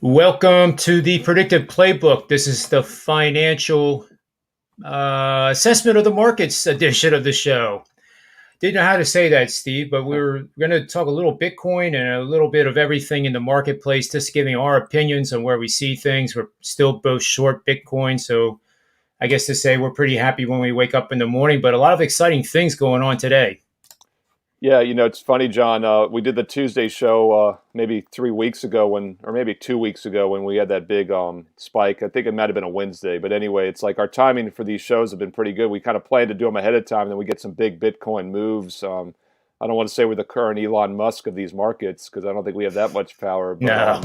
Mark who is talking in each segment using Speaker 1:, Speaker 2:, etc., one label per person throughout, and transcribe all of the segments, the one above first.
Speaker 1: Welcome to the Predictive Playbook. This is the financial assessment of the markets edition of the show. Didn't know how to say that, Steve, but we're going to talk a little Bitcoin and a little bit of everything in the marketplace, just giving our opinions on where we see things. We're still both short Bitcoin, so I guess to say we're pretty happy when we wake up in the morning, but a lot of exciting things going on today.
Speaker 2: Yeah, it's funny, John. We did the Tuesday show maybe 3 weeks ago or maybe 2 weeks ago when we had that big spike. I think it might have been a Wednesday, but anyway, it's like our timing for these shows have been pretty good. We kind of planned to do them ahead of time, and then we get some big Bitcoin moves. I don't want to say we're the current Elon Musk of these markets because I don't think we have that much power. But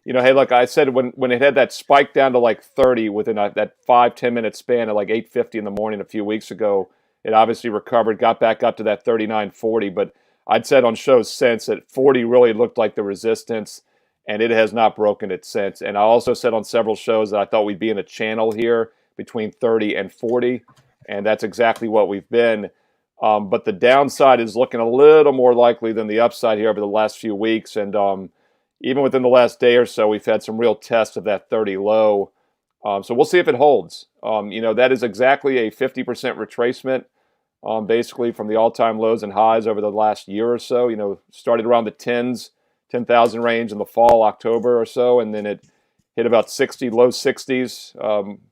Speaker 1: No.
Speaker 2: hey, look, I said when it had that spike down to like 30 within that 5-10 minute span at like 8:50 in the morning a few weeks ago. It obviously recovered, got back up to that 39.40, but I'd said on shows since that 40 really looked like the resistance, and it has not broken it since. And I also said on several shows that I thought we'd be in a channel here between 30 and 40, and that's exactly what we've been. But the downside is looking a little more likely than the upside here over the last few weeks. And even within the last day or so, we've had some real tests of that 30 low. So we'll see if it holds. That is exactly a 50% retracement, basically from the all-time lows and highs over the last year or so. Started around the 10,000 range in the fall, October or so, and then it hit about 60, low 60s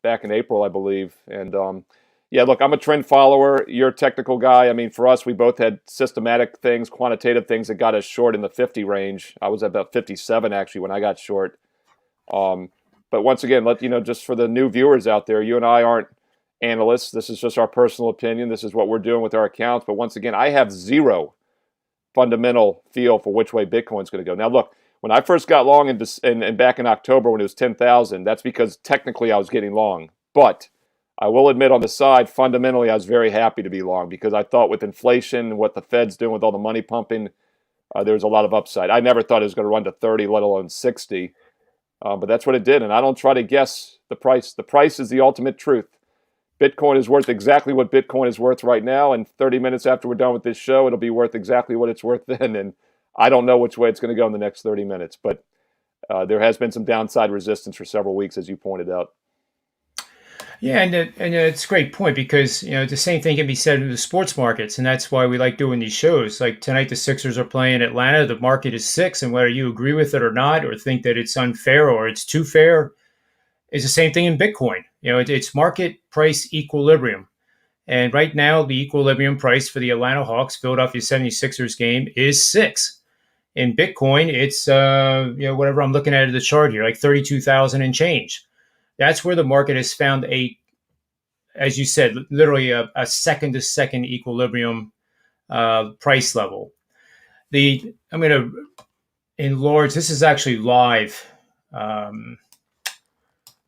Speaker 2: back in April, I believe. And yeah, look, I'm a trend follower. You're a technical guy. I mean, for us, we both had systematic things, quantitative things that got us short in the 50 range. I was at about 57 actually when I got short. But once again, just for the new viewers out there, you and I aren't analysts. This is just our personal opinion. This is what we're doing with our accounts. But once again, I have zero fundamental feel for which way Bitcoin's going to go. Now, look, when I first got long and back in October when it was 10,000, that's because technically I was getting long. But I will admit on the side, fundamentally, I was very happy to be long because I thought with inflation and what the Fed's doing with all the money pumping, there was a lot of upside. I never thought it was going to run to 30, let alone 60. But that's what it did, and I don't try to guess the price. The price is the ultimate truth. Bitcoin is worth exactly what Bitcoin is worth right now, and 30 minutes after we're done with this show, it'll be worth exactly what it's worth then, and I don't know which way it's going to go in the next 30 minutes, but there has been some downside resistance for several weeks, as you pointed out.
Speaker 1: Yeah, and it's a great point because the same thing can be said in the sports markets, and that's why we like doing these shows. Like tonight, the Sixers are playing Atlanta. The market is 6, and whether you agree with it or not, or think that it's unfair or it's too fair, is the same thing in Bitcoin. It's market price equilibrium, and right now the equilibrium price for the Atlanta Hawks Philadelphia 76ers game is 6. In Bitcoin, it's whatever I'm looking at the chart here, like 32,000 and change. That's where the market has found as you said, literally a second-to-second equilibrium price level. I'm going to enlarge. This is actually live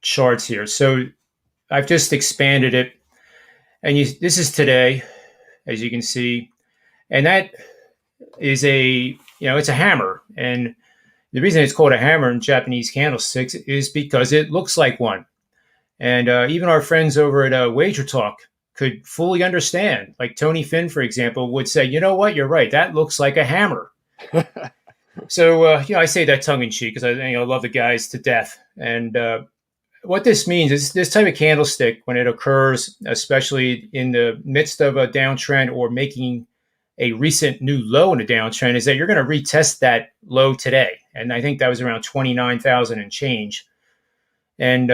Speaker 1: charts here. So I've just expanded it, and this is today, as you can see, and that is it's a hammer, and the reason it's called a hammer in Japanese candlesticks is because it looks like one. And even our friends over at WaterTalk could fully understand. Like Tony Finn, for example, would say, you know what, you're right. That looks like a hammer. So, I say that tongue in cheek because I love the guys to death. And what this means is this type of candlestick, when it occurs, especially in the midst of a downtrend or making a recent new low in a downtrend, is that you're going to retest that low today. And I think that was around 29,000 and change. And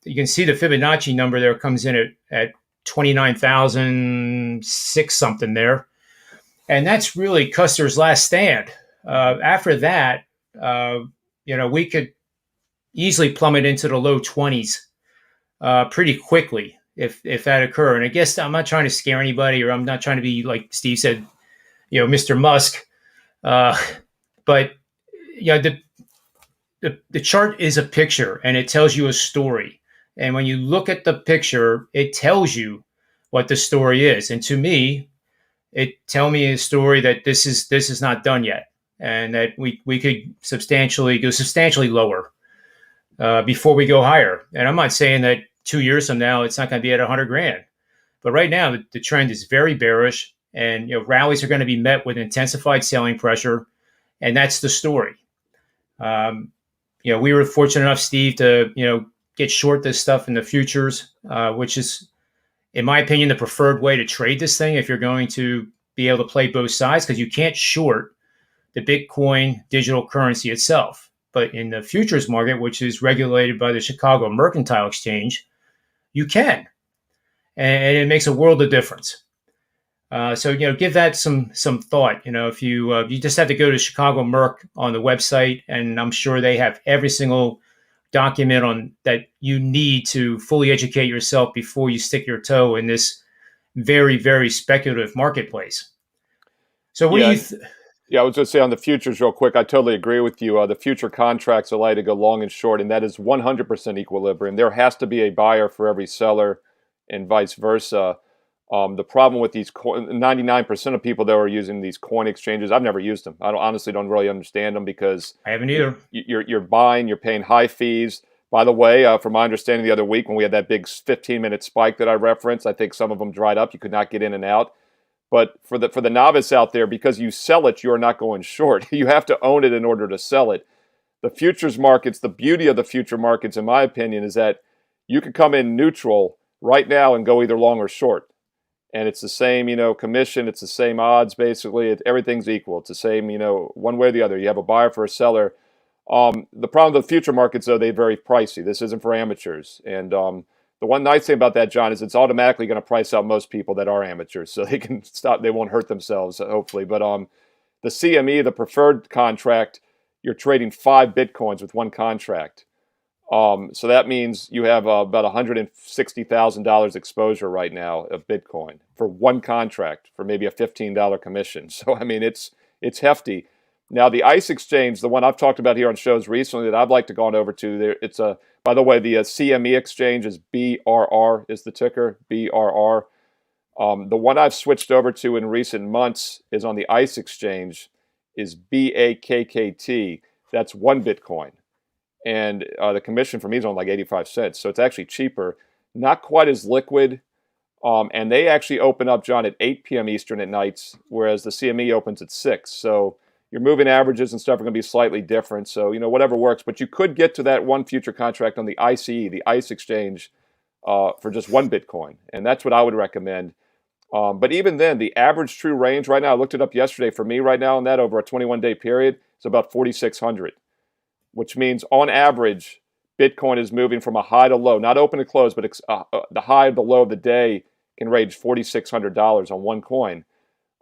Speaker 1: you can see the Fibonacci number there comes in at 29,006 something there. And that's really Custer's last stand. After that, we could easily plummet into the low 20s pretty quickly if that occurred. And I guess I'm not trying to scare anybody, or I'm not trying to be, like Steve said, Mr. Musk. But the chart is a picture, and it tells you a story. And when you look at the picture, it tells you what the story is. And to me, it tells me a story that this is not done yet, and that we could go substantially lower before we go higher. And I'm not saying that 2 years from now it's not going to be at 100 grand, but right now the trend is very bearish, and rallies are going to be met with intensified selling pressure, and that's the story. we were fortunate enough, Steve, to get short this stuff in the futures, which is, in my opinion, the preferred way to trade this thing if you're going to be able to play both sides, because you can't short the Bitcoin digital currency itself. But in the futures market, which is regulated by the Chicago Mercantile Exchange, you can, and it makes a world of difference. So give that some thought. If you just have to go to Chicago Merc on the website, and I'm sure they have every single document on that you need to fully educate yourself before you stick your toe in this very, very speculative marketplace. So what do
Speaker 2: Yeah,
Speaker 1: you?
Speaker 2: yeah. I was going to say on the futures, real quick. I totally agree with you. The future contracts allow you to go long and short, and that is 100% equilibrium. There has to be a buyer for every seller, and vice versa. The problem with these 99% of people that are using these coin exchanges, I've never used them. I honestly don't really understand them because
Speaker 1: I haven't either.
Speaker 2: you're buying, you're paying high fees. By the way, from my understanding, the other week when we had that big 15-minute spike that I referenced, I think some of them dried up. You could not get in and out. But for the novice out there, because you sell it, you are not going short. You have to own it in order to sell it. The futures markets, the beauty of the future markets, in my opinion, is that you can come in neutral right now and go either long or short. And it's the same, commission. It's the same odds, basically. Everything's equal. It's the same, one way or the other. You have a buyer for a seller. The problem with the future markets, though, they're very pricey. This isn't for amateurs. And the one nice thing about that, John, is it's automatically going to price out most people that are amateurs, so they can stop. They won't hurt themselves, hopefully. But the CME, the preferred contract, you're trading 5 Bitcoins with one contract. So that means you have about $160,000 exposure right now of Bitcoin for one contract for maybe a $15 commission. So I mean, it's hefty. Now the ICE exchange, the one I've talked about here on shows recently that I'd like to go on over to, it's by the way, the CME exchange is BRR is the ticker, BRR. The one I've switched over to in recent months is on the ICE exchange, is BAKKT. That's 1 Bitcoin. And the commission for me is on like 85 cents. So it's actually cheaper, not quite as liquid. And they actually open up, John, at 8 p.m. Eastern at nights, whereas the CME opens at 6. So your moving averages and stuff are going to be slightly different. So, whatever works. But you could get to that one future contract on the ICE, the ICE exchange, for just 1 Bitcoin. And that's what I would recommend. But even then, the average true range right now, I looked it up yesterday for me right now on that over a 21-day period, it's about 4,600. Which means on average, Bitcoin is moving from a high to low, not open to close, but the high to low of the day can range $4,600 on one coin.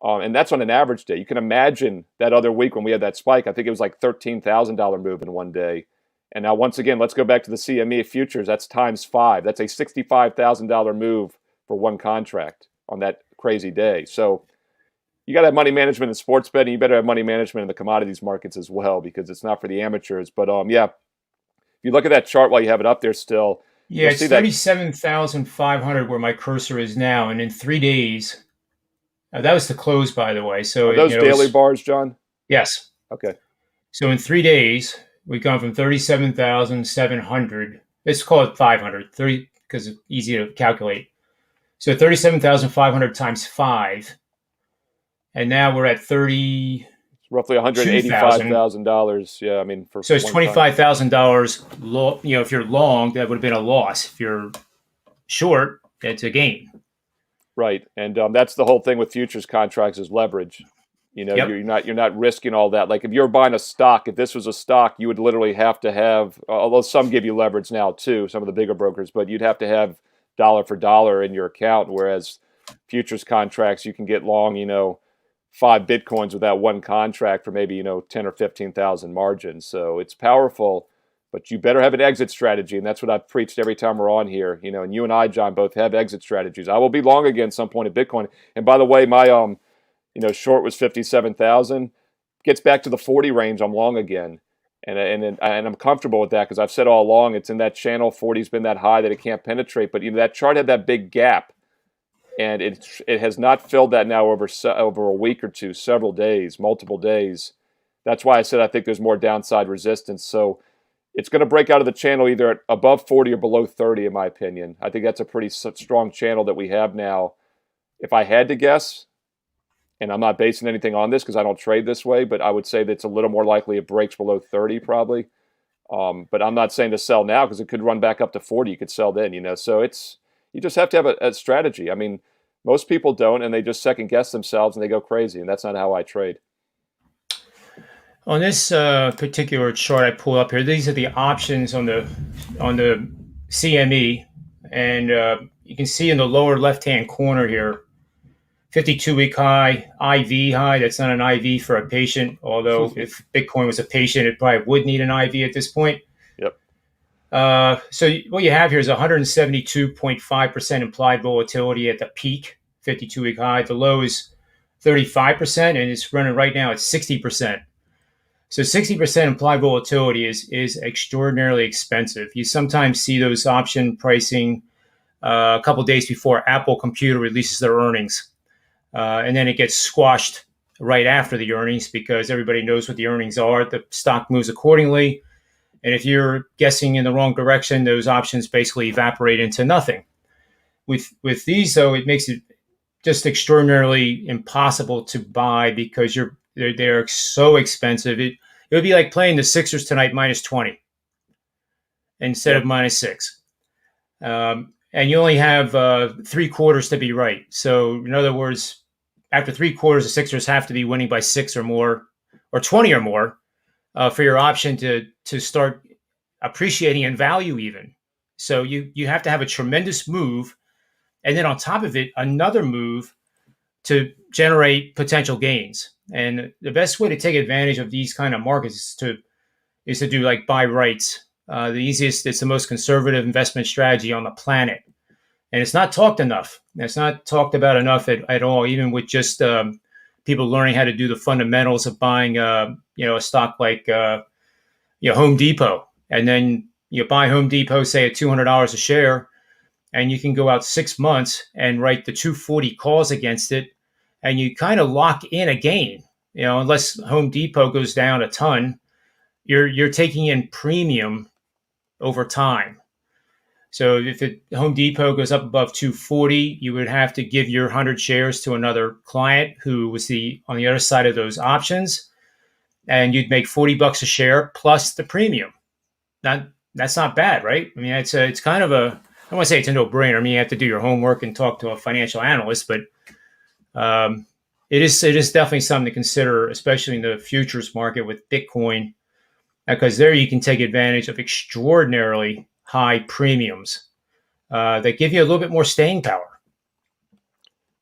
Speaker 2: And that's on an average day. You can imagine that other week when we had that spike, I think it was like $13,000 move in one day. And now, once again, let's go back to the CME futures. That's times 5. That's a $65,000 move for one contract on that crazy day. So you got to have money management in sports betting. You better have money management in the commodities markets as well, because it's not for the amateurs. But yeah, if you look at that chart while you have it up there still,
Speaker 1: Yeah, it's 37,500 where my cursor is now, and in 3 days, that was the close, by the way. So
Speaker 2: are those daily bars, John?
Speaker 1: Yes.
Speaker 2: Okay.
Speaker 1: So in 3 days, we've gone from 37,700. Let's call it 500, 30, because it's easy to calculate. So 37,500 times 5. And now we're at 30.
Speaker 2: It's roughly $185,000. Yeah, I mean,
Speaker 1: so it's $25,000. If you're long, that would have been a loss. If you're short, it's a gain.
Speaker 2: Right, and that's the whole thing with futures contracts is leverage.
Speaker 1: Yep.
Speaker 2: You're not risking all that. Like if you're buying a stock, if this was a stock, you would literally have to have. Although some give you leverage now too, some of the bigger brokers, but you'd have to have dollar for dollar in your account. Whereas futures contracts, you can get long, 5 Bitcoins with that one contract for maybe, 10 or 15,000 margins. So it's powerful, but you better have an exit strategy. And that's what I've preached every time we're on here, and you and I, John, both have exit strategies. I will be long again some point at Bitcoin. And by the way, my, short was 57,000, gets back to the 40 range. I'm long again. And I'm comfortable with that because I've said all along, it's in that channel. 40's been that high that it can't penetrate. But that chart had that big gap. And it has not filled that now over a week or two, several days, multiple days. That's why I said I think there's more downside resistance. So it's going to break out of the channel either at above 40 or below 30, in my opinion. I think that's a pretty strong channel that we have now. If I had to guess, and I'm not basing anything on this because I don't trade this way, but I would say that it's a little more likely it breaks below 30 probably. But I'm not saying to sell now because it could run back up to 40. You could sell then, So you just have to have a strategy. I mean, most people don't, and they just second guess themselves and they go crazy. And that's not how I trade.
Speaker 1: On this particular chart I pull up here, these are the options on the CME, and you can see in the lower left-hand corner here, 52-week high, IV high. That's not an IV for a patient, although if Bitcoin was a patient, it probably would need an IV at this point.
Speaker 2: Yep.
Speaker 1: So what you have here is 172.5% implied volatility at the peak, 52-week high. The low is 35%, and it's running right now at 60%. So 60% implied volatility is extraordinarily expensive. You sometimes see those option pricing a couple of days before Apple Computer releases their earnings. And then it gets squashed right after the earnings because everybody knows what the earnings are. The stock moves accordingly. And if you're guessing in the wrong direction, those options basically evaporate into nothing. With these, though, it makes it just extraordinarily impossible to buy because they're so expensive. It would be like playing the Sixers tonight minus 20 instead of minus 6. And you only have 3 quarters to be right. So, in other words, after 3 quarters, the Sixers have to be winning by 6 or more, or 20 or more, for your option to start appreciating in value even. So you have to have a tremendous move, and then on top of it, another move to generate potential gains. And the best way to take advantage of these kind of markets is to do like buy rights. The easiest, it's the most conservative investment strategy on the planet. And it's not talked enough. It's not talked about enough at all, even with just people learning how to do the fundamentals of buying, a stock like, Home Depot. And then you buy Home Depot, say at $200 a share, and you can go out 6 months and write the 240 calls against it. And you kind of lock in a gain, unless Home Depot goes down a ton, you're taking in premium over time. So if Home Depot goes up above 240, you would have to give your 100 shares to another client who was on the other side of those options, and you'd make $40 a share plus the premium. That's not bad, right? I mean, it's kind of I don't want to say it's a no-brainer. I mean, you have to do your homework and talk to a financial analyst, but it is definitely something to consider, especially in the futures market with Bitcoin, because there you can take advantage of extraordinarily high premiums that give you a little bit more staying power.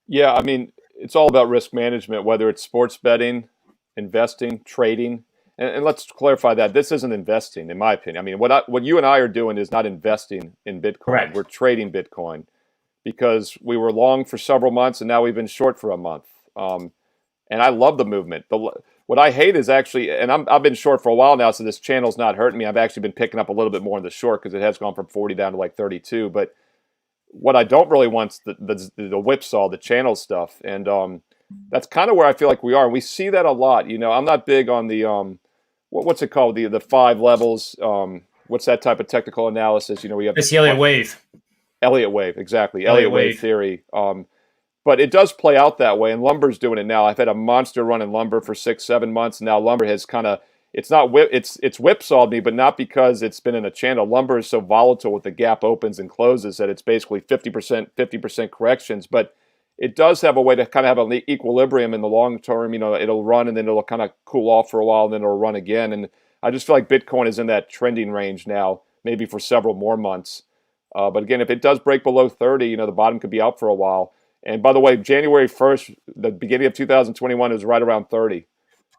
Speaker 2: Yeah, I mean, it's all about risk management, whether it's sports betting, investing, trading. And let's clarify that this isn't investing, in my opinion. I mean, what you and I are doing is not investing in Bitcoin.
Speaker 1: Correct.
Speaker 2: We're trading Bitcoin because we were long for several months and now we've been short for a month. And I love the movement. What I hate is actually, and I've been short for a while now, so this channel's not hurting me. I've actually been picking up a little bit more in the short because it has gone from 40 down to like 32. But what I don't really want is the whipsaw, the channel stuff. And that's kind of where I feel like we are. And we see that a lot. I'm not big on the, what's it called? The 5 levels. What's that type of technical analysis? We have
Speaker 1: it's the Elliott wave.
Speaker 2: Elliott wave, exactly. Elliott wave theory. But it does play out that way, and lumber's doing it now. I've had a monster run in lumber for 6-7 months. And now lumber has kind of it's whipsawed me, but not because it's been in a channel. Lumber is so volatile with the gap opens and closes that it's basically 50% corrections. But it does have a way to kind of have an equilibrium in the long term. It'll run and then it'll kind of cool off for a while, and then it'll run again. And I just feel like Bitcoin is in that trending range now, maybe for several more months. But again, if it does break below 30, the bottom could be out for a while. And by the way, January 1st, the beginning of 2021 is right around 30.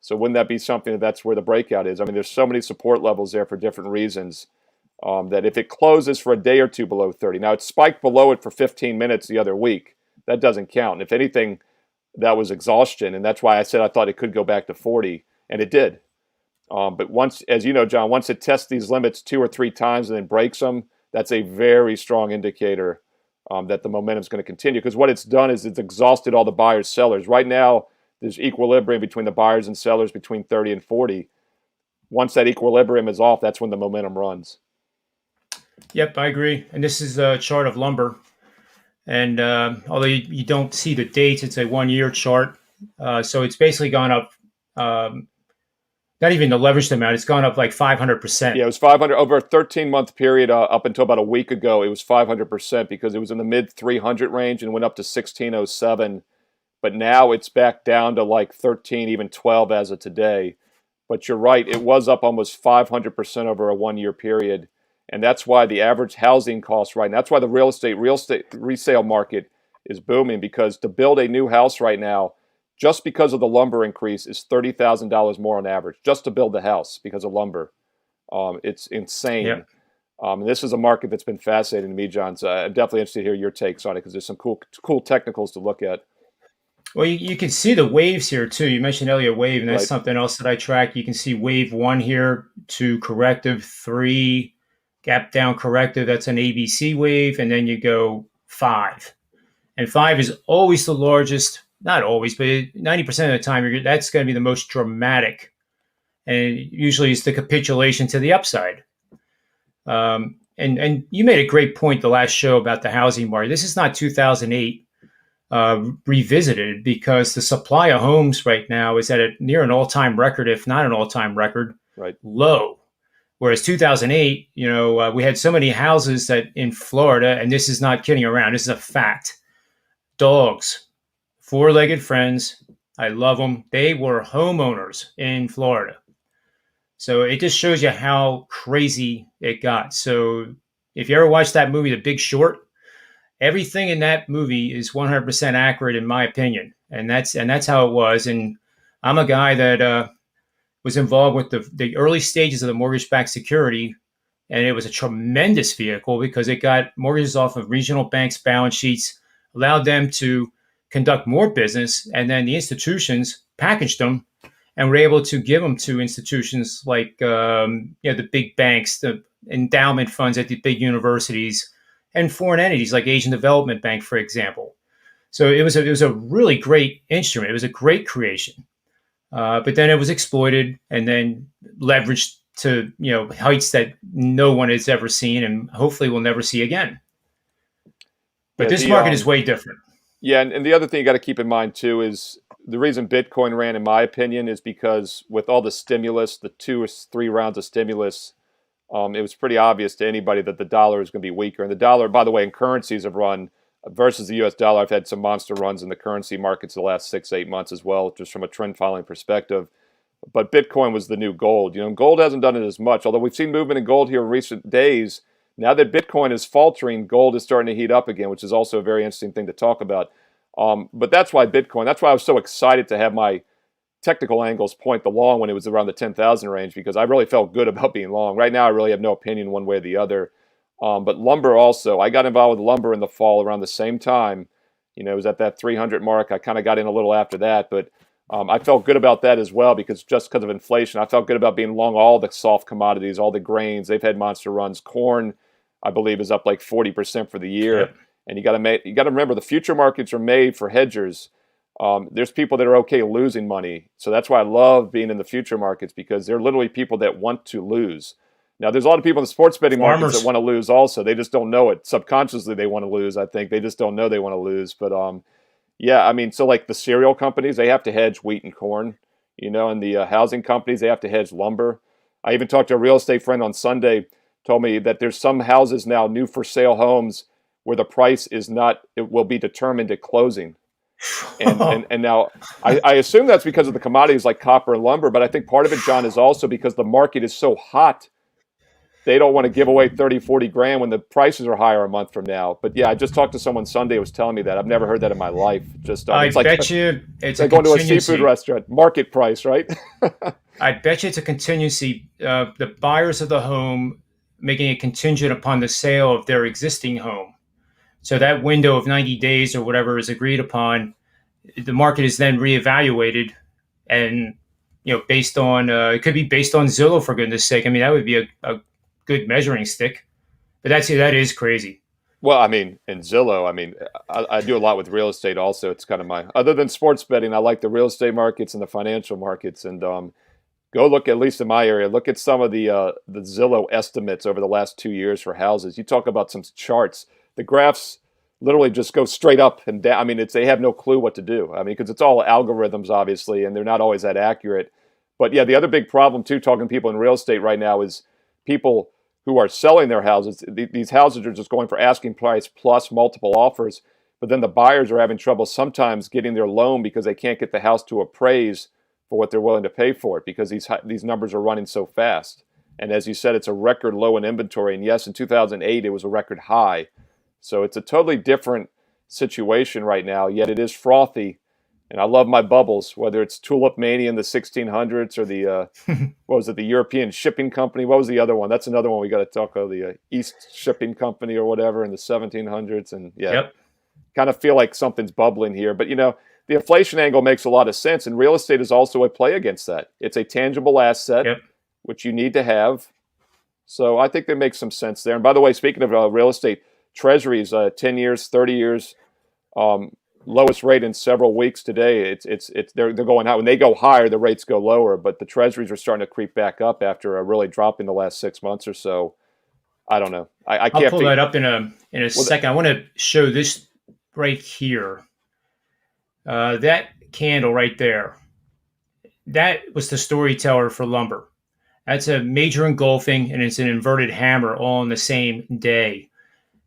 Speaker 2: So wouldn't that be something that's where the breakout is? I mean, there's so many support levels there for different reasons that if it closes for a day or two below 30, now it spiked below it for 15 minutes the other week. That doesn't count. And if anything, that was exhaustion. And that's why I said I thought it could go back to 40, and it did. But once, as you know, John, once it tests these limits 2 or 3 times and then breaks them, that's a very strong indicator that the momentum is going to continue, because what it's done is it's exhausted all the buyers, sellers. Right now, there's equilibrium between the buyers and sellers between 30 and 40. Once that equilibrium is off, that's when the momentum runs.
Speaker 1: Yep, I agree. And this is a chart of lumber. And although you don't see the dates, it's a 1-year chart. So it's basically gone up. not even the leveraged amount. It's gone up like 500%.
Speaker 2: Yeah, it was 500 over a 13-month period up until about a week ago. It was 500% because it was in the mid 300 range and went up to 1607. But now it's back down to like 13, even 12 as of today. But you're right, it was up almost 500% over a 1 year period. And that's why the average housing cost right now, that's why the real estate resale market is booming, because to build a new house right now, just because of the lumber increase, is $30,000 more on average, just to build the house because of lumber. It's
Speaker 1: Yeah.
Speaker 2: insane. And this is a market that's been fascinating to me, John. So I'm definitely interested to hear your takes on it because there's some cool technicals to look at.
Speaker 1: Well, you can see the waves here too. You mentioned earlier wave, and that's
Speaker 2: Right,
Speaker 1: something else that I track. You can see wave one here to corrective three, gap down corrective. That's an ABC wave, and then you go five, and five is always the largest. Not always, but 90% of the time, that's going to be the most dramatic, and usually it's the capitulation to the upside. And you made a great point the last show about the housing market. This is not 2008 revisited, because the supply of homes right now is at near an all-time record, if not an all-time record,
Speaker 2: right.
Speaker 1: low. Whereas 2008, we had so many houses that in Florida, and this is not kidding around, this is a fact. Dogs, four-legged friends, I love them. They were homeowners in Florida. So it just shows you how crazy it got. So if you ever watched that movie, The Big Short, everything in that movie is 100% accurate in my opinion, and that's how it was. And I'm a guy that was involved with the early stages of the mortgage-backed security, and it was a tremendous vehicle because it got mortgages off of regional banks' balance sheets, allowed them to conduct more business, and then the institutions packaged them and were able to give them to institutions like the big banks, the endowment funds at the big universities, and foreign entities like Asian Development Bank, for example. So it was a really great instrument. It was a great creation, but then it was exploited and then leveraged to heights that no one has ever seen, and hopefully will never see again. But
Speaker 2: Yeah,
Speaker 1: this market is way different.
Speaker 2: yeah, and the other thing you got to keep in mind too is the reason Bitcoin ran, in my opinion, is because with all the stimulus, the 2 or 3 rounds of stimulus, it was pretty obvious to anybody that the dollar is going to be weaker. And the dollar, by the way, in currencies have run versus the U.S. dollar. I've had some monster runs in the currency markets the last 6, 8 months as well, just from a trend following perspective. But Bitcoin was the new gold. Gold hasn't done it as much, although we've seen movement in gold here in recent days. Now that Bitcoin is faltering, gold is starting to heat up again, which is also a very interesting thing to talk about. But that's why Bitcoin, that's why I was so excited to have my technical angles point the long when it was around the 10,000 range, because I really felt good about being long. Right now, I really have no opinion one way or the other. But lumber also, I got involved with lumber in the fall around the same time. It was at that 300 mark. I kind of got in a little after that, but I felt good about that as well because of inflation. I felt good about being long all the soft commodities, all the grains. They've had monster runs. Corn, I believe, is up like 40% for the year.
Speaker 1: Yep.
Speaker 2: And you got to remember the future markets are made for hedgers. There's people that are okay losing money. So that's why I love being in the future markets, because they're literally people that want to lose. Now, there's a lot of people in the sports betting markets that want to lose also. They just don't know it. Subconsciously, they want to lose, I think. They just don't know they want to lose. But, yeah, I mean, so like the cereal companies, they have to hedge wheat and corn, and the housing companies, they have to hedge lumber. I even talked to a real estate friend on Sunday, told me that there's some houses now, new for sale homes, where the price is not, it will be determined at closing. And now I assume that's because of the commodities like copper and lumber, but I think part of it, John, is also because the market is so hot. They don't want to give away 30, 40 grand when the prices are higher a month from now. But yeah, I just talked to someone Sunday who was telling me that. I've never heard that in my life.
Speaker 1: I
Speaker 2: it's like,
Speaker 1: bet you it's
Speaker 2: like going to a seafood restaurant, market price, right?
Speaker 1: I bet you it's a contingency. The buyers of the home making it contingent upon the sale of their existing home. So that window of 90 days or whatever is agreed upon, the market is then reevaluated, and based on it could be based on Zillow, for goodness sake. I mean, that would be a good measuring stick. But that is crazy.
Speaker 2: Well, I mean, in Zillow, I mean, I do a lot with real estate also. It's kind of other than sports betting, I like the real estate markets and the financial markets. And go look, at least in my area, look at some of the Zillow estimates over the last 2 years for houses. You talk about some charts. The graphs literally just go straight up and down. I mean, they have no clue what to do. I mean, because it's all algorithms, obviously, and they're not always that accurate. But yeah, the other big problem too, talking to people in real estate right now, is people who are selling their houses. These houses are just going for asking price plus multiple offers, but then the buyers are having trouble sometimes getting their loan because they can't get the house to appraise for what they're willing to pay for it, because these numbers are running so fast. And as you said, it's a record low in inventory. And yes, in 2008, it was a record high. So it's a totally different situation right now, yet it is frothy. And I love my bubbles, whether it's Tulip Mania in the 1600s or the, what was it, the European Shipping Company? What was the other one? That's another one we got to talk about, the East Shipping Company or whatever in the 1700s. And yeah,
Speaker 1: Yep.
Speaker 2: kind of feel like something's bubbling here. But, the inflation angle makes a lot of sense. And real estate is also a play against that. It's a tangible asset,
Speaker 1: Yep.
Speaker 2: which you need to have. So I think that makes some sense there. And by the way, speaking of real estate, treasuries, 10 years, 30 years, lowest rate in several weeks today. They're going out. When they go higher, the rates go lower. But the treasuries are starting to creep back up after a really drop in the last 6 months or so. I don't know. I can't.
Speaker 1: I'll pull that up in a second. I want to show this right here. That candle right there. That was the storyteller for lumber. That's a major engulfing, and it's an inverted hammer all on the same day.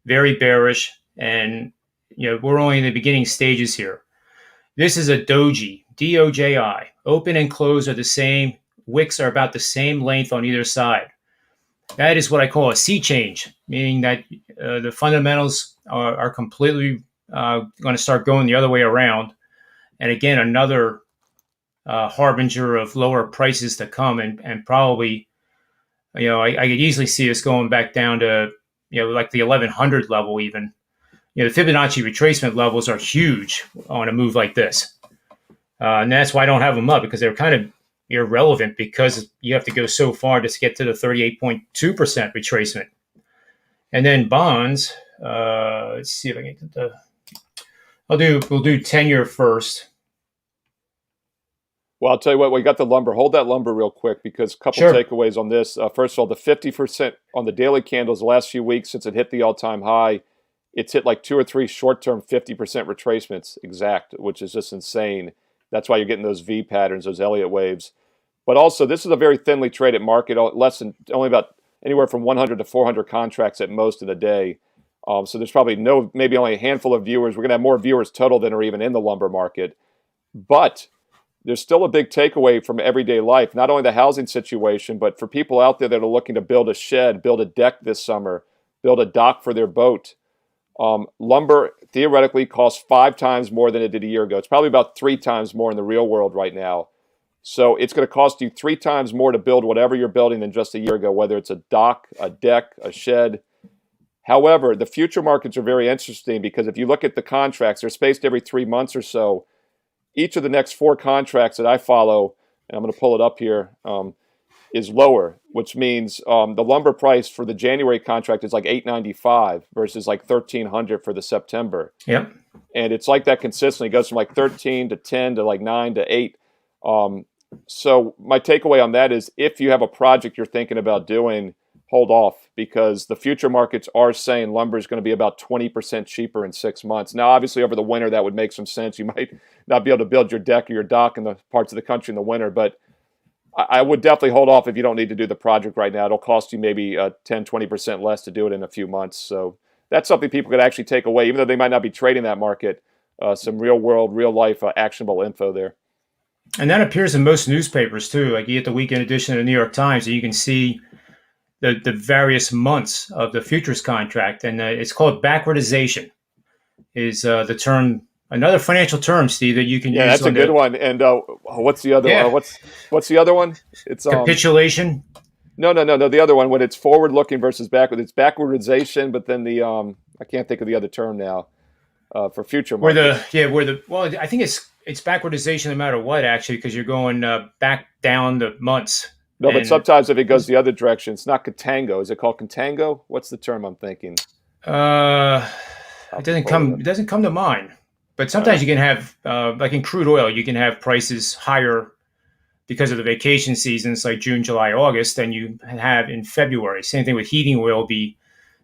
Speaker 1: Very bearish, and we're only in the beginning stages here. This is a doji, D-O-J-I. Open and close are the same. Wicks are about the same length on either side. That is what I call a sea change, meaning that the fundamentals are completely going to start going the other way around. And again, another harbinger of lower prices to come, and probably, I could easily see us going back down to, like the 1100 level even. The Fibonacci retracement levels are huge on a move like this. And that's why I don't have them up, because they're kind of irrelevant, because you have to go so far to get to the 38.2% retracement. And then bonds, let's see if I can get we'll do 10-year first.
Speaker 2: Well, I'll tell you what, we got the lumber. Hold that lumber real quick, because a couple takeaways on this. First of all, the 50% on the daily candles the last few weeks since it hit the all-time high, it's hit like 2 or 3 short-term 50% retracements exact, which is just insane. That's why you're getting those V patterns, those Elliott waves. But also, this is a very thinly traded market, only about anywhere from 100 to 400 contracts at most in a day. So there's probably maybe only a handful of viewers. We're going to have more viewers total than are even in the lumber market. But there's still a big takeaway from everyday life, not only the housing situation, but for people out there that are looking to build a shed, build a deck this summer, build a dock for their boat. Lumber theoretically costs 5 times more than it did a year ago. It's probably about 3 times more in the real world right now. So it's going to cost you 3 times more to build whatever you're building than just a year ago, whether it's a dock, a deck, a shed. However, the future markets are very interesting, because if you look at the contracts, they're spaced every 3 months or so. Each of the next 4 contracts that I follow, and I'm going to pull it up here, is lower, which means the lumber price for the January contract is like $895 versus like $1,300 for the September.
Speaker 1: Yep.
Speaker 2: And it's like that consistently. It goes from like 13 to 10 to like 9 to 8. So my takeaway on that is, if you have a project you're thinking about doing, hold off, because the future markets are saying lumber is going to be about 20% cheaper in 6 months. Now, obviously, over the winter, that would make some sense. You might not be able to build your deck or your dock in the parts of the country in the winter, but I would definitely hold off if you don't need to do the project right now. It'll cost you maybe 10, 20% less to do it in a few months. So that's something people could actually take away, even though they might not be trading that market. Some real world, real life actionable info there.
Speaker 1: And that appears in most newspapers too. Like, you get the weekend edition of the New York Times, and you can see the various months of the futures contract, and it's called backwardization. Is the term, another financial term, Steve, that you can use?
Speaker 2: Yeah, that's a good one. And what's the other one? What's the other one? It's
Speaker 1: capitulation.
Speaker 2: No. The other one, when it's forward looking versus backward, it's backwardization. But then the I can't think of the other term now for future markets.
Speaker 1: Well, I think it's backwardization no matter what, actually, because you're going back down the months.
Speaker 2: No, but sometimes if it goes the other direction, it's not contango. Is it called contango? What's the term I'm thinking?
Speaker 1: It doesn't come to mind. But sometimes you can have, like in crude oil, you can have prices higher because of the vacation seasons, like June, July, August, than you have in February. Same thing with heating oil, be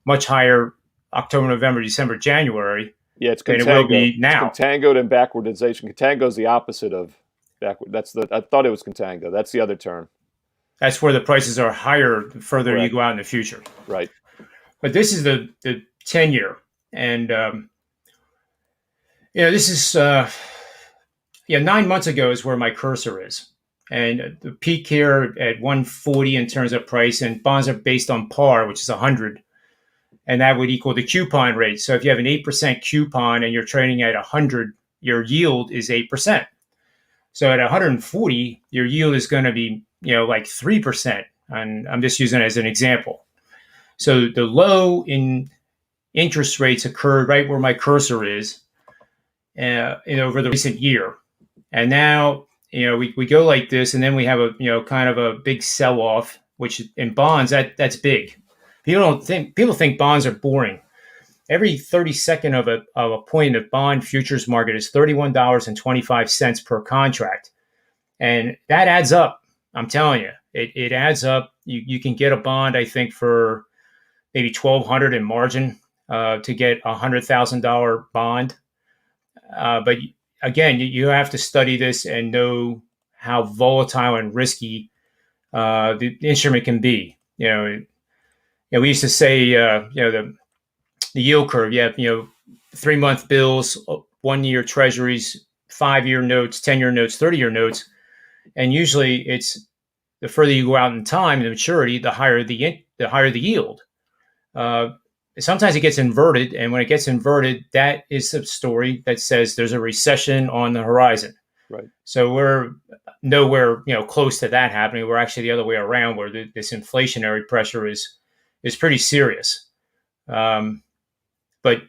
Speaker 1: much higher October, November, December, January.
Speaker 2: Yeah, it's
Speaker 1: contango. Than it will be now.
Speaker 2: It's contangoed and backwardization. Contango is the opposite of I thought it was contango. That's the other term.
Speaker 1: That's where the prices are higher the further you
Speaker 2: Correct.
Speaker 1: go out in the future.
Speaker 2: Right.
Speaker 1: But this is the 10-year. And, this is, 9 months ago is where my cursor is. And the peak here at 140 in terms of price, and bonds are based on par, which is 100. And that would equal the coupon rate. So if you have an 8% coupon and you're trading at 100, your yield is 8%. So at 140, your yield is going to be, like 3%. And I'm just using it as an example. So the low in interest rates occurred right where my cursor is over the recent year. And now, we go like this, and then we have a, kind of a big sell-off, which in bonds, that's big. People think bonds are boring. Every 32nd of a point in the bond futures market is $31.25 per contract. And that adds up. I'm telling you, it adds up. You can get a bond, I think, for maybe $1,200 in margin to get a $100,000 bond. But again, you have to study this and know how volatile and risky the instrument can be. We used to say, the yield curve. You have, 3-month bills, 1-year treasuries, 5-year notes, 10-year notes, 30-year notes. And usually it's the further you go out in time, the maturity, the higher the yield. Sometimes it gets inverted. And when it gets inverted, that is the story that says there's a recession on the horizon.
Speaker 2: Right.
Speaker 1: So we're nowhere, close to that happening. We're actually the other way around, where this inflationary pressure is pretty serious. But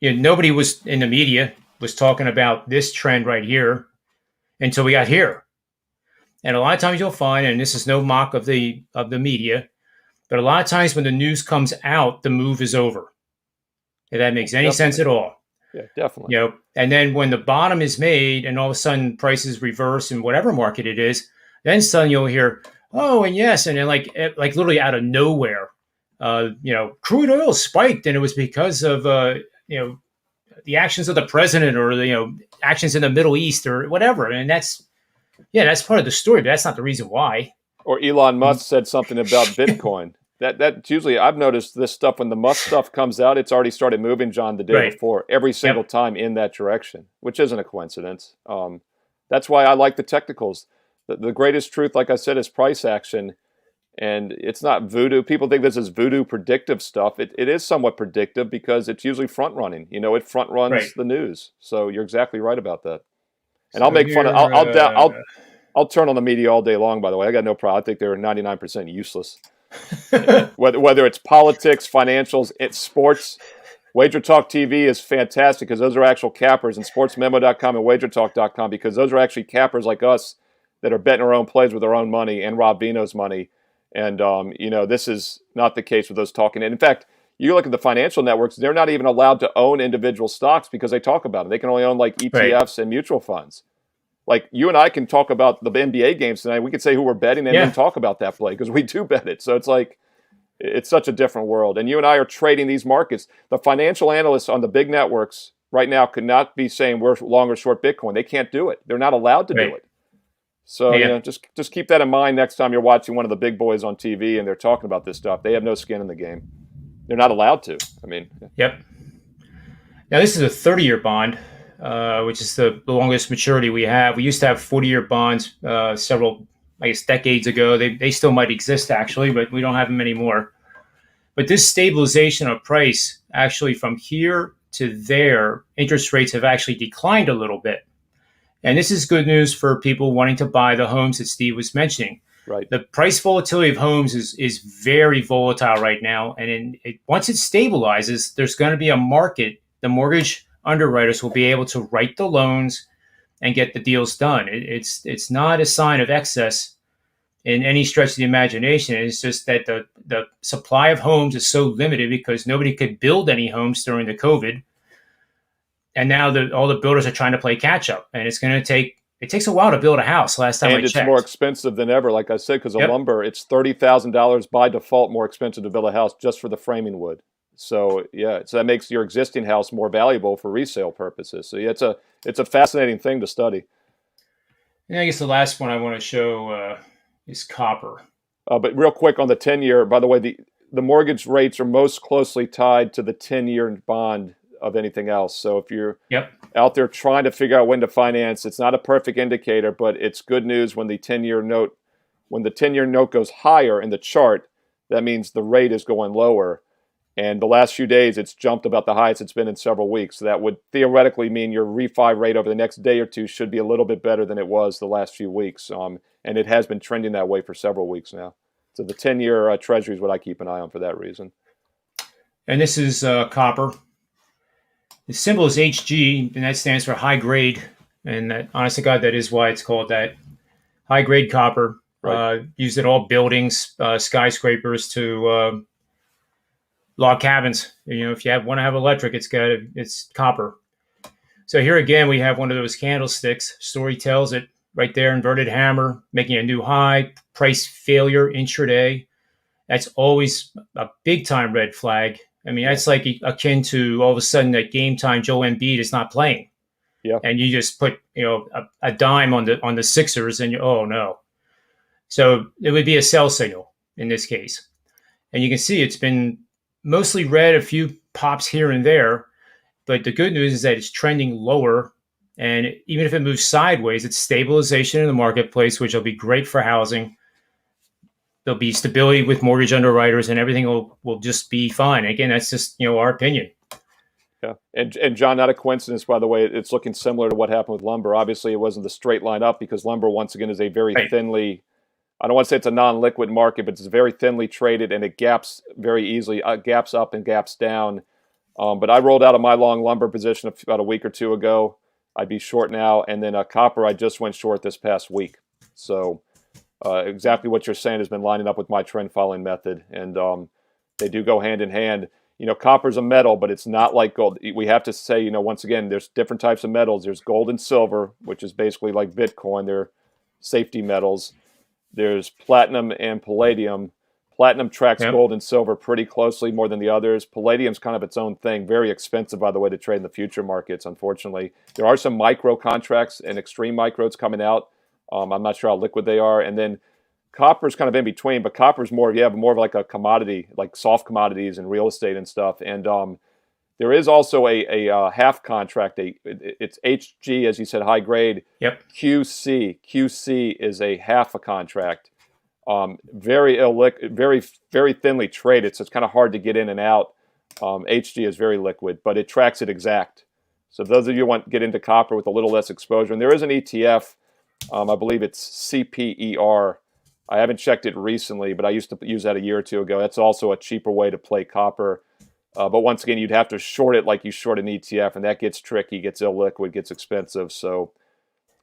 Speaker 1: nobody was in the media was talking about this trend right here until we got here. And a lot of times you'll find, and this is no mock of the media, but a lot of times when the news comes out, the move is over. If that makes any sense at all.
Speaker 2: Yeah, definitely.
Speaker 1: And then when the bottom is made and all of a sudden prices reverse in whatever market it is, then suddenly you'll hear, oh, and yes, and then like literally out of nowhere, crude oil spiked, and it was because of the actions of the president, or the actions in the Middle East, or whatever. And that's part of the story, but that's not the reason why.
Speaker 2: Or Elon Musk said something about Bitcoin. That's usually, I've noticed this stuff, when the Musk stuff comes out, it's already started moving, John, the day before, every single time in that direction, which isn't a coincidence. That's why I like the technicals. The greatest truth, like I said, is price action. And it's not voodoo. People think this is voodoo predictive stuff. It is somewhat predictive because it's usually front running. It front runs the news. So you're exactly right about that. And so I'll make fun of. I'll turn on the media all day long. By the way, I got no problem. I think they're 99% useless. whether it's politics, financials, it's sports. WaterTalk TV is fantastic because those are actual cappers, and SportsMemo.com and WaterTalk.com, because those are actually cappers like us that are betting our own plays with our own money and Rob Vino's money. And, this is not the case with those talking. And in fact, you look at the financial networks, they're not even allowed to own individual stocks because they talk about them. They can only own like ETFs and mutual funds. Like you and I can talk about the NBA games tonight. We could say who we're betting and then talk about that play because we do bet it. So it's like, it's such a different world. And you and I are trading these markets. The financial analysts on the big networks right now could not be saying we're long or short Bitcoin. They can't do it. They're not allowed to do it. So just keep that in mind next time you're watching one of the big boys on TV and they're talking about this stuff. They have no skin in the game. They're not allowed to.
Speaker 1: Yep. Now this is a 30-year bond, which is the longest maturity we have. We used to have 40-year bonds several, decades ago. They still might exist actually, but we don't have them anymore. But this stabilization of price, actually from here to there, interest rates have actually declined a little bit. And this is good news for people wanting to buy the homes that Steve was mentioning.
Speaker 2: Right.
Speaker 1: The price volatility of homes is very volatile right now. And once it stabilizes, there's going to be a market. The mortgage underwriters will be able to write the loans and get the deals done. It's not a sign of excess in any stretch of the imagination. It's just that the supply of homes is so limited because nobody could build any homes during the COVID. And now all the builders are trying to play catch up, and it takes a while to build a house. Last time I checked,
Speaker 2: it's more expensive than ever, like I said, because of lumber. It's $30,000 by default more expensive to build a house just for the framing wood. So so that makes your existing house more valuable for resale purposes. So it's a fascinating thing to study.
Speaker 1: And I guess the last one I want to show is copper.
Speaker 2: But real quick on the 10-year, by the way, the mortgage rates are most closely tied to the 10-year bond of anything else. So if you're
Speaker 1: Yep.
Speaker 2: out there trying to figure out when to finance, it's not a perfect indicator, but it's good news when the 10-year note goes higher in the chart, that means the rate is going lower. And the last few days, it's jumped about the highest it's been in several weeks. So that would theoretically mean your refi rate over the next day or two should be a little bit better than it was the last few weeks. And it has been trending that way for several weeks now. So the 10-year Treasury is what I keep an eye on for that reason.
Speaker 1: And this is copper. The symbol is HG, and that stands for high grade. And that, honest to God, that is why it's called that. High grade copper,
Speaker 2: Right.
Speaker 1: used in all buildings, skyscrapers to log cabins. If you want to have electric, it's copper. So here again, we have one of those candlesticks. Story tells it right there, inverted hammer, making a new high, price failure intraday. That's always a big time red flag. I mean, that's like akin to all of a sudden at game time, Joel Embiid is not playing,
Speaker 2: Yeah.
Speaker 1: and you just put a dime on the Sixers, and oh no. So it would be a sell signal in this case, and you can see it's been mostly red, a few pops here and there, but the good news is that it's trending lower, and even if it moves sideways, it's stabilization in the marketplace, which will be great for housing. There'll be stability with mortgage underwriters, and everything will just be fine. Again, that's just our opinion.
Speaker 2: Yeah. And John, not a coincidence, by the way, it's looking similar to what happened with lumber. Obviously, it wasn't the straight line up because lumber, once again, is a very
Speaker 1: Right.
Speaker 2: thinly, I don't want to say it's a non-liquid market, but it's very thinly traded and it gaps very easily, gaps up and gaps down. But I rolled out of my long lumber position about a week or two ago. I'd be short now. And then copper, I just went short this past week. So exactly what you're saying has been lining up with my trend following method. And they do go hand in hand. Copper's a metal, but it's not like gold. We have to say, once again, there's different types of metals. There's gold and silver, which is basically like Bitcoin. They're safety metals. There's platinum and palladium. Platinum tracks
Speaker 1: Yep.
Speaker 2: gold and silver pretty closely more than the others. Palladium's kind of its own thing. Very expensive, by the way, to trade in the future markets, unfortunately. There are some micro contracts and extreme micros coming out. I'm not sure how liquid they are. And then copper's kind of in between, but copper's more of like a commodity, like soft commodities and real estate and stuff. And there is also a half contract. It's HG, as you said, high grade.
Speaker 1: Yep.
Speaker 2: QC is a half a contract. Very very thinly traded, so it's kind of hard to get in and out. HG is very liquid, but it tracks it exact. So those of you who want to get into copper with a little less exposure, and there is an ETF. I believe it's CPER. I haven't checked it recently, but I used to use that a year or two ago. That's also a cheaper way to play copper. But once again, you'd have to short it like you short an ETF, and that gets tricky, gets illiquid, gets expensive. So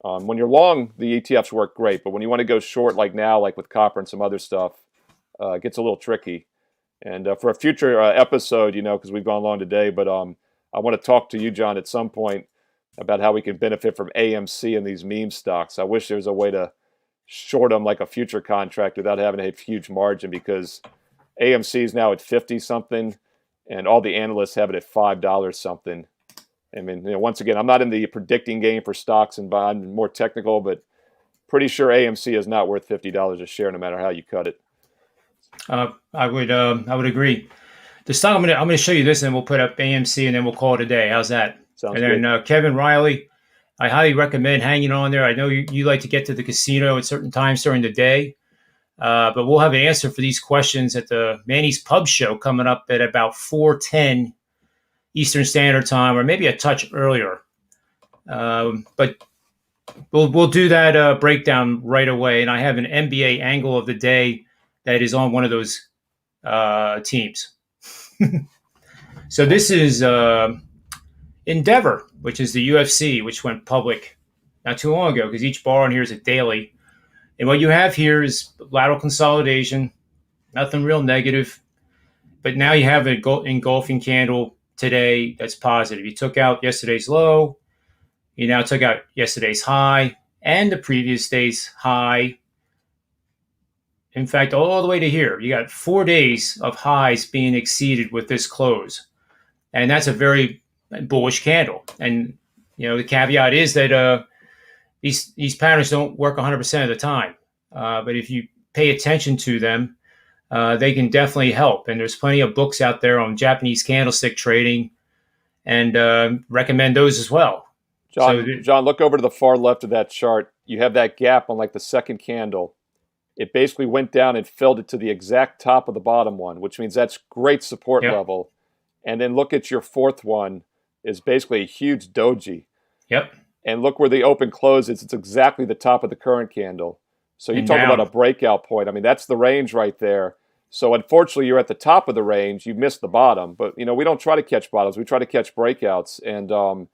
Speaker 2: when you're long, the ETFs work great. But when you want to go short like now, like with copper and some other stuff, it gets a little tricky. And for a future episode, because we've gone long today, but I want to talk to you, John, at some point about how we can benefit from AMC and these meme stocks. I wish there was a way to short them like a future contract without having a huge margin, because AMC is now at 50 something and all the analysts have it at $5 something. I mean, once again, I'm not in the predicting game for stocks, and I'm more technical, but pretty sure AMC is not worth $50 a share no matter how you cut it.
Speaker 1: I would agree. The stock I'm going to show you this, and we'll put up AMC, and then we'll call it a day. How's that?
Speaker 2: Sounds
Speaker 1: And
Speaker 2: good.
Speaker 1: then Kevin Riley, I highly recommend hanging on there. I know you like to get to the casino at certain times during the day, but we'll have an answer for these questions at the Manny's Pub Show coming up at about 4:10 Eastern Standard Time, or maybe a touch earlier. But we'll do that breakdown right away. And I have an NBA angle of the day that is on one of those teams. So this is Endeavor, which is the UFC, which went public not too long ago, because each bar on here is a daily. And what you have here is lateral consolidation, nothing real negative. But now you have an engulfing candle today that's positive. You took out yesterday's low. You now took out yesterday's high and the previous day's high. In fact, all the way to here, you got 4 days of highs being exceeded with this close. And that's a very bullish candle. And, the caveat is that these patterns don't work 100% of the time, but if you pay attention to them, they can definitely help. And there's plenty of books out there on Japanese candlestick trading, and recommend those as well. So
Speaker 2: John, look over to the far left of that chart. You have that gap on like the second candle. It basically went down and filled it to the exact top of the bottom one, which means that's great support
Speaker 1: yep,
Speaker 2: level. And then look at your fourth one is basically a huge doji.
Speaker 1: yep,
Speaker 2: And look where the open close is. It's exactly the top of the current candle. So you
Speaker 1: and
Speaker 2: talk about a
Speaker 1: down.
Speaker 2: breakout point. I mean, that's the range right there. So unfortunately, you're at the top of the range. You missed the bottom. But, we don't try to catch bottoms. We try to catch breakouts. And,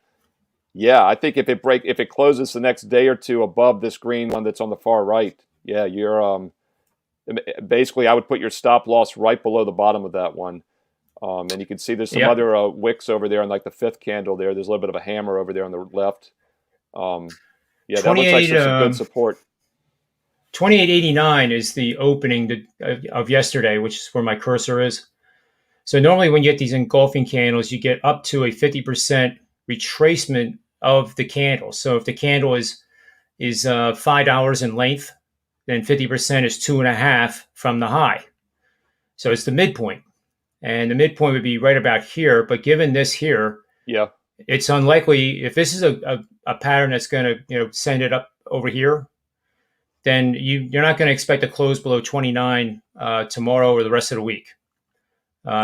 Speaker 2: yeah, I think if it closes the next day or two above this green one that's on the far right, yeah, you're basically I would put your stop loss right below the bottom of that one. And you can see there's some
Speaker 1: Yep.
Speaker 2: other wicks over there on like the fifth candle there. There's a little bit of a hammer over there on the left. Yeah, that looks like
Speaker 1: 28,
Speaker 2: some good support.
Speaker 1: 28.89 is the opening of yesterday, which is where my cursor is. So normally when you get these engulfing candles, you get up to a 50% retracement of the candle. So if the candle is $5 in length, then 50% is 2.5 from the high. So it's the midpoint. And the midpoint would be right about here. But given this here,
Speaker 2: Yeah.
Speaker 1: it's unlikely if this is a pattern that's going to send it up over here, then you're not going to expect to close below 29 tomorrow or the rest of the week.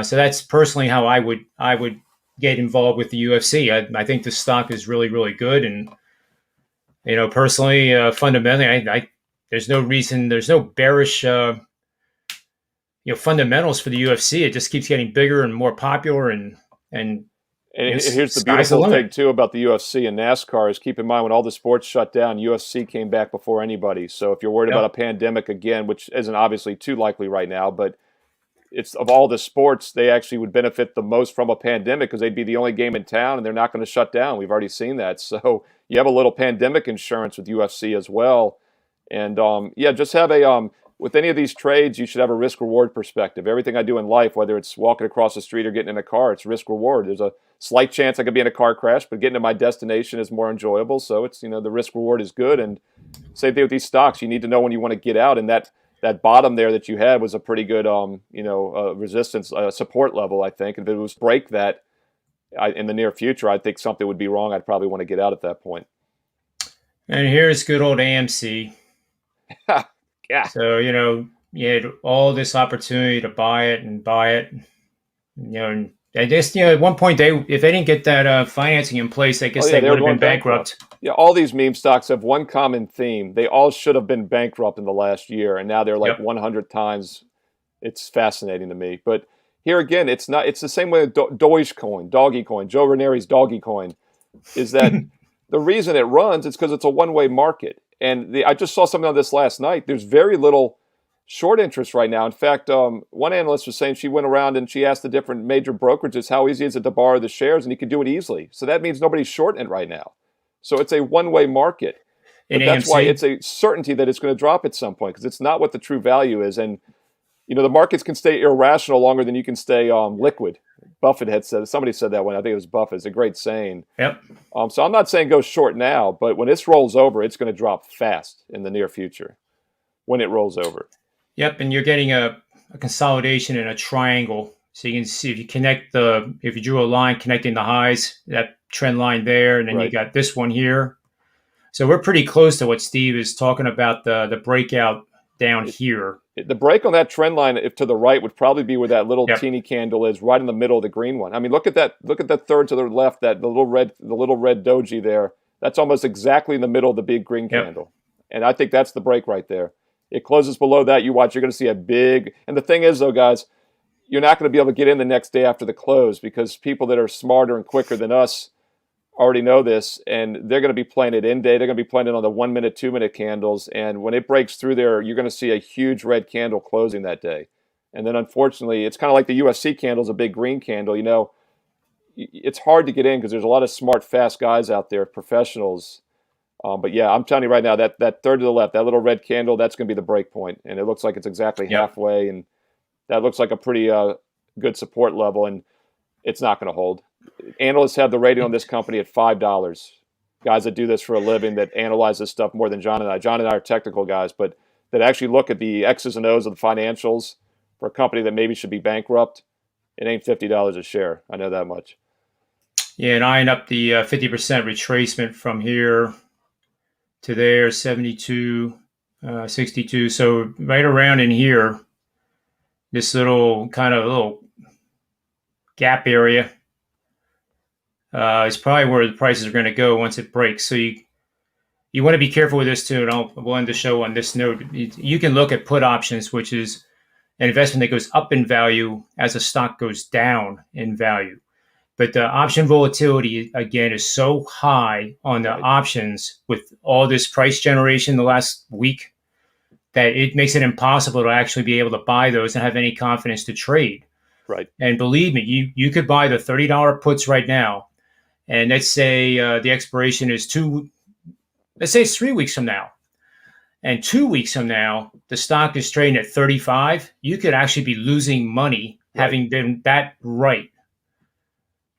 Speaker 1: So that's personally how I would get involved with the UFC. I think the stock is really, really good, and personally, fundamentally, there's no reason, there's no bearish fundamentals for the UFC. It just keeps getting bigger and more popular, and
Speaker 2: And here's the
Speaker 1: sky's the
Speaker 2: beautiful thing
Speaker 1: limit.
Speaker 2: too about the UFC and NASCAR is keep in mind when all the sports shut down, UFC came back before anybody. So if you're worried about a
Speaker 1: Yep.
Speaker 2: pandemic again, which isn't obviously too likely right now, but it's of all the sports, they actually would benefit the most from a pandemic because they'd be the only game in town and they're not going to shut down. We've already seen that. So you have a little pandemic insurance with UFC as well. And yeah, just have a with any of these trades, you should have a risk reward perspective. Everything I do in life, whether it's walking across the street or getting in a car, it's risk reward. There's a slight chance I could be in a car crash, but getting to my destination is more enjoyable. So it's the risk reward is good. And same thing with these stocks. You need to know when you want to get out, and that bottom there that you had was a pretty good resistance support level. I think if it was break that in the near future, I think something would be wrong. I'd probably want to get out at that point.
Speaker 1: And here's good old AMC.
Speaker 2: Yeah.
Speaker 1: So you had all this opportunity to buy it and buy it. And I guess at one point if they didn't get that financing in place, I guess
Speaker 2: Oh yeah,
Speaker 1: they
Speaker 2: they were
Speaker 1: would have
Speaker 2: going
Speaker 1: been bankrupt.
Speaker 2: Yeah, all these meme stocks have one common theme. They all should have been bankrupt in the last year, and now they're like
Speaker 1: Yep.
Speaker 2: 100 times. It's fascinating to me. But here again, it's not. It's the same way with Dogecoin, Doggy Coin, Joe Ranieri's Doggy Coin, is that the reason it runs is because it's a one-way market. And I just saw something on this last night. There's very little short interest right now. In fact, one analyst was saying she went around and she asked the different major brokerages how easy is it to borrow the shares, and you can do it easily. So that means nobody's shorting it right now. So it's a one-way market.
Speaker 1: In
Speaker 2: But that's why
Speaker 1: AMC.
Speaker 2: it's a certainty that it's going to drop at some point because it's not what the true value is. And the markets can stay irrational longer than you can stay liquid. Buffett had said, somebody said that one. I think it was Buffett. It's a great saying.
Speaker 1: Yep.
Speaker 2: So I'm not saying go short now, but when this rolls over, it's going to drop fast in the near future when it rolls over.
Speaker 1: Yep. And you're getting a consolidation in a triangle. So you can see if you drew a line connecting the highs, that trend line there, and then you
Speaker 2: Right.
Speaker 1: got this one here. So we're pretty close to what Steve is talking about, the breakout down here.
Speaker 2: The break on that trend line, if to the right, would probably be where that little
Speaker 1: Yep.
Speaker 2: teeny candle is, right in the middle of the green one. I mean, look at that. Look at that third to the left. The little red doji there. That's almost exactly in the middle of the big green
Speaker 1: Yep.
Speaker 2: candle. And I think that's the break right there. It closes below that. You watch. You're going to see a big. And the thing is, though, guys, you're not going to be able to get in the next day after the close because people that are smarter and quicker than us already know this, and they're going to be playing it in day. They're going to be playing it on the 1 minute, 2 minute candles. And when it breaks through there, you're going to see a huge red candle closing that day. And then unfortunately, it's kind of like the UFC candle is a big green candle. It's hard to get in because there's a lot of smart, fast guys out there, professionals. But yeah, I'm telling you right now, that third to the left, that little red candle, that's going to be the break point. And it looks like it's exactly
Speaker 1: Yep.
Speaker 2: halfway. And that looks like a pretty good support level. And it's not going to hold. Analysts have the rating on this company at $5. guys that do this for a living that analyze this stuff more than John and I. John and I are technical guys, but that actually look at the X's and O's of the financials for a company that maybe should be bankrupt. It ain't $50 a share. I know that much.
Speaker 1: Yeah, and eyeing up the 50% retracement from here to there, 72, 62. So right around in here, this little gap area is probably where the prices are going to go once it breaks. So you want to be careful with this too. And we'll end the show on this note. You can look at put options, which is an investment that goes up in value as a stock goes down in value. But the option volatility, again, is so high on the options with all this price generation the last week that it makes it impossible to actually be able to buy those and have any confidence to trade.
Speaker 2: Right.
Speaker 1: And believe me, you could buy the $30 puts right now. And let's say the expiration is let's say it's 3 weeks from now. And 2 weeks from now, the stock is trading at 35. You could actually be losing money having been that right.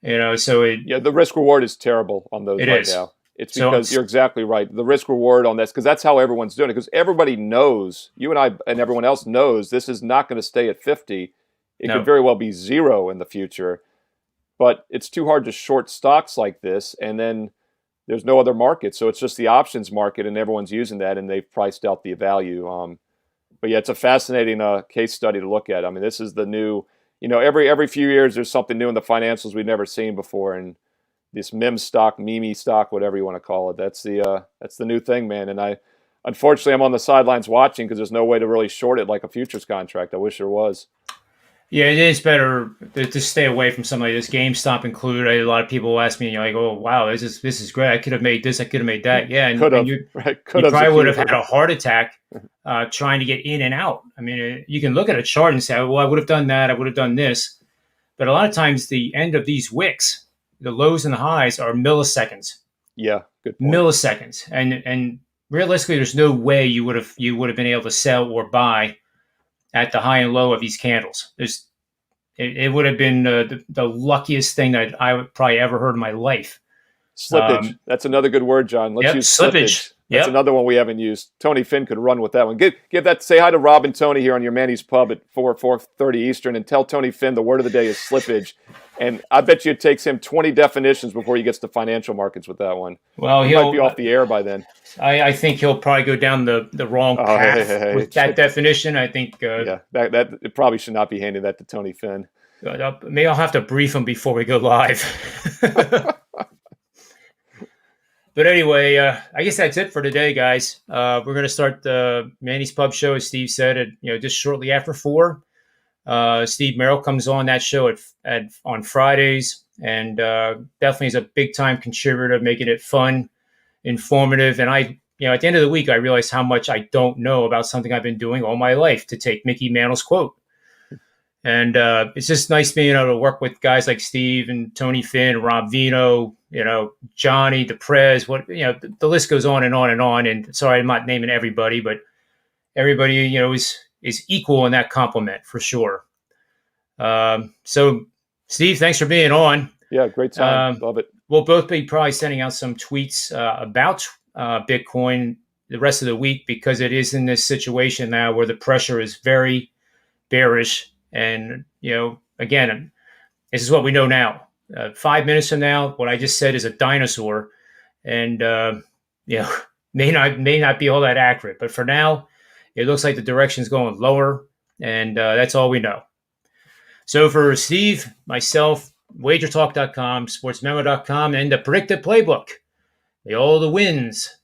Speaker 1: So
Speaker 2: the risk reward is terrible on those now. It's because you're exactly right. The risk reward on this, because that's how everyone's doing it. Because everybody knows, you and I and everyone else knows, this is not going to stay at 50. It could very well be 0 in the future. But it's too hard to short stocks like this, and then there's no other market. So it's just the options market, and everyone's using that, and they've priced out the value. But yeah, it's a fascinating case study to look at. I mean, this is the new. Every few years there's something new in the financials we've never seen before, and this meme stock, whatever you want to call it, that's the new thing, man. And unfortunately, I'm on the sidelines watching because there's no way to really short it like a futures contract. I wish there was.
Speaker 1: Yeah, it is better to stay away from something like this. GameStop included. A lot of people ask me, like, "Oh, wow, this is great. I could have made this. I could have made that." Yeah, and you probably would have had a heart attack trying to get in and out. I mean, you can look at a chart and say, "Well, I would have done that. I would have done this." But a lot of times, the end of these wicks, the lows and the highs, are milliseconds.
Speaker 2: Yeah, good point.
Speaker 1: Milliseconds, and realistically, there's no way you would have been able to sell or buy at the high and low of these candles. It would have been the luckiest thing that I would probably ever heard in my life.
Speaker 2: Slippage. That's another good word, John. Let's use slippage. That's another one we haven't used. Tony Finn could run with that one. Give that. Say hi to Rob and Tony here on your Manny's Pub at 4:30 Eastern, and tell Tony Finn the word of the day is slippage. And I bet you it takes him 20 definitions before he gets to financial markets with that one.
Speaker 1: Well,
Speaker 2: he might be off the air by then.
Speaker 1: I think he'll probably go down the wrong path with that definition. I think.
Speaker 2: That it probably should not be handing that to Tony Finn.
Speaker 1: Maybe I'll have to brief him before we go live. But anyway, I guess that's it for today, guys. We're going to start the Manny's Pub show, as Steve said, at just shortly after 4. Steve Merril comes on that show on Fridays, and definitely is a big time contributor, making it fun, informative. And at the end of the week, I realized how much I don't know about something I've been doing all my life, to take Mickey Mantle's quote. And it's just nice being able to work with guys like Steve and Tony Finn, Rob Vino, Johnny, DePrez, the list goes on and on and on. And sorry, I'm not naming everybody, but everybody, is equal in that compliment for sure. So Steve, thanks for being on.
Speaker 2: Yeah, great time. Love it.
Speaker 1: We'll both be probably sending out some tweets about Bitcoin the rest of the week, because it is in this situation now where the pressure is very bearish. And, again, this is what we know now. 5 minutes from now, what I just said is a dinosaur, and, may not be all that accurate. But for now, it looks like the direction is going lower, and that's all we know. So for Steve, myself, WaterTalk.com, SportsMemo.com, and the Predictive Playbook, all the wins